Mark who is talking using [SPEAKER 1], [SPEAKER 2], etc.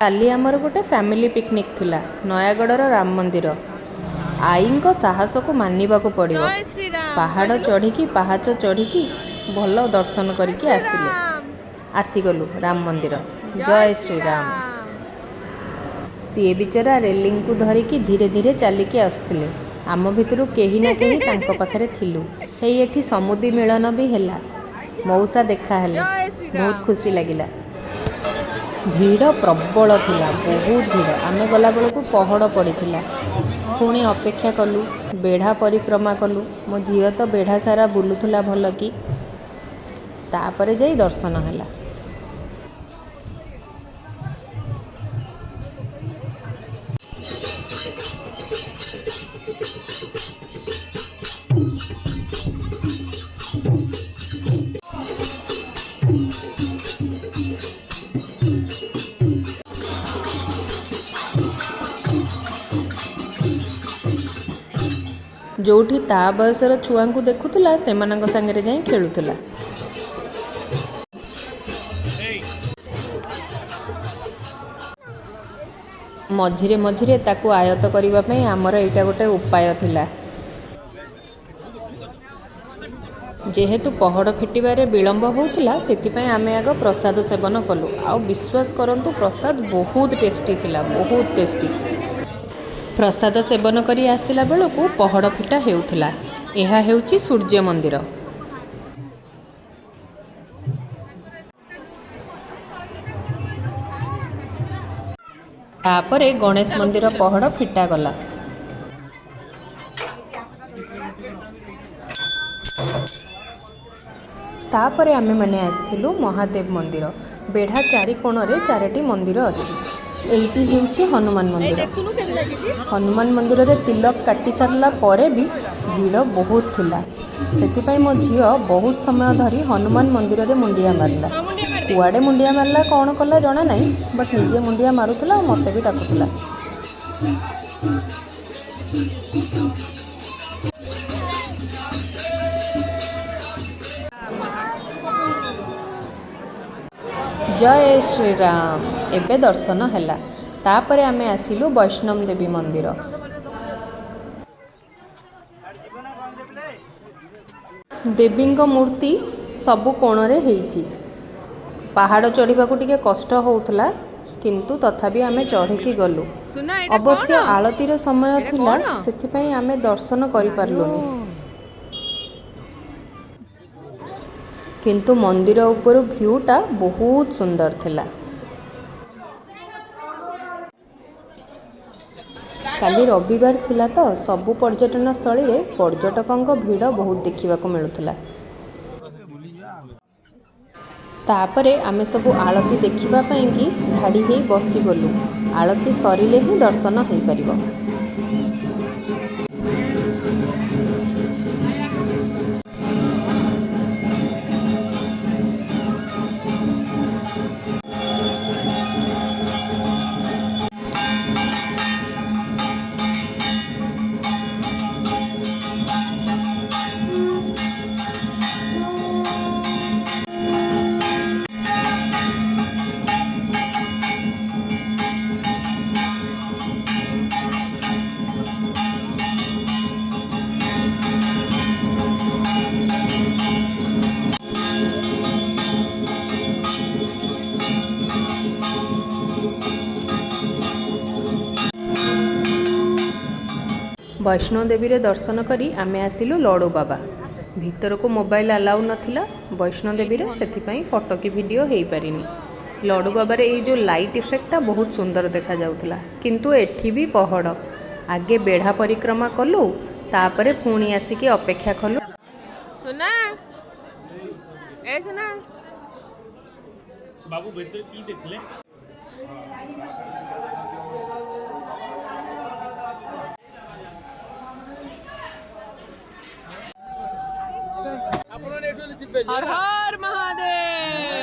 [SPEAKER 1] काली आमर गोटे family picnic थिला नयागढ़ राम मंदिर। आईन साहस को मानवा को पड़ो। पहाड़ चढ़ी पहाच चढ़ी भल दर्शन करके आसिले आसीगलु राम मंदिर। जय श्री राम। सी बिचरा रेलिंग को धरिकी धीरे धीरे चलिकी आसुले। आम भितर कहीं ना कहीं तांको पाखरे थिलु। हे एठी समुद्री मिलन भी हैला। मौसा देखा हेले बहुत खुशी लगिला। भीड़ प्रबल थिला, बहुत भीड़। आमे गला बेलू पहड़ पड़ीथिला। पुणी अपेक्षा कलु, बेढ़ा परिक्रमा कलु। मो झील तो बेढ़ा सारा बुलूला भल कि तापरे जाई दर्शन हैला। जोठी ता बयसर छुआ को देखुला से सांगे जाई खेलुला। मझिरे मझिरे ताकू आयत्त करने आमर एटा गोटे उपाय थिला। जेहेतु पहड़ फिटिबारे विलंब होउथिला सेतिपई आमे आग प्रसाद सेवन कलु। आ विश्वास करंतु प्रसाद बहुत टेस्टी थिला, बहुत टेस्टी। प्रसाद सेवन करी आसिला बेलू पहड़ फिटा हेउथिला। एहा हेउची सूर्य मंदिर। तापरे गणेश मंदिर पहड़ फिटा गला। तापरे आमे माने आस्थिलु महादेव मंदिर। बेढ़ा चारि कोणरे चारोटी मंदिर अच्छी। एइटी हेउची हनुमान मंदिर। हनुमान मंदिर रे तिलक काटी सारला परे भी भीड़ बहुत थिला। सेतिपई मो झियो बहुत समय धरी हनुमान मंदिर रे मुंडिया मारला। कुआडे मुंडिया मारला कौन कला जना नहीं, बट निजे मुंडिया मारुथला और मते भी डाकुथला। जय श्री राम। एबे दर्शन हैला। तापरे आमे आसिलु वैष्णव देवी मंदिर। देवींग मूर्ति सबु कोणरे हेइची। पहाड़ चढ़ा को टिके कष्ट होउथला, किंतु तथापि आमे चढ़ी गलु। अवश्य आलतीर समय थिला, सेथिपई आमे दर्शन करि पारलुनी। किंतु मंदिर ऊपर भ्यूटा बहुत सुंदर थिला। काली रविवार थिला तो सबु पर्यटन स्थली रे पर्यटकों भीड़ बहुत देखा मिलुला। तापरे आमे सबु आलती देखिबा पई धाड़ी हे बसी गलु। आलती सरिले ही दर्शन हो पारिबो। वैष्णो देवी रे दर्शन करी आमे आसिलु लडू बाबा। भीतर को मोबाइल अलाउ नथिला वैष्णो देवी रे, सेथिपई फोटो की वीडियो हेई पारिनी। लडू बाबा रे ये जो लाइट इफेक्टा बहुत सुंदर देखा जाउथला, किंतु एठी भी पहड़। आगे बेढ़ा परिक्रमा कलु, तापरे पुणी आसिकी अपेक्षा कलु।
[SPEAKER 2] सुना ए सुना
[SPEAKER 3] बाबू भीतर की देखले
[SPEAKER 2] हर हर महादेव।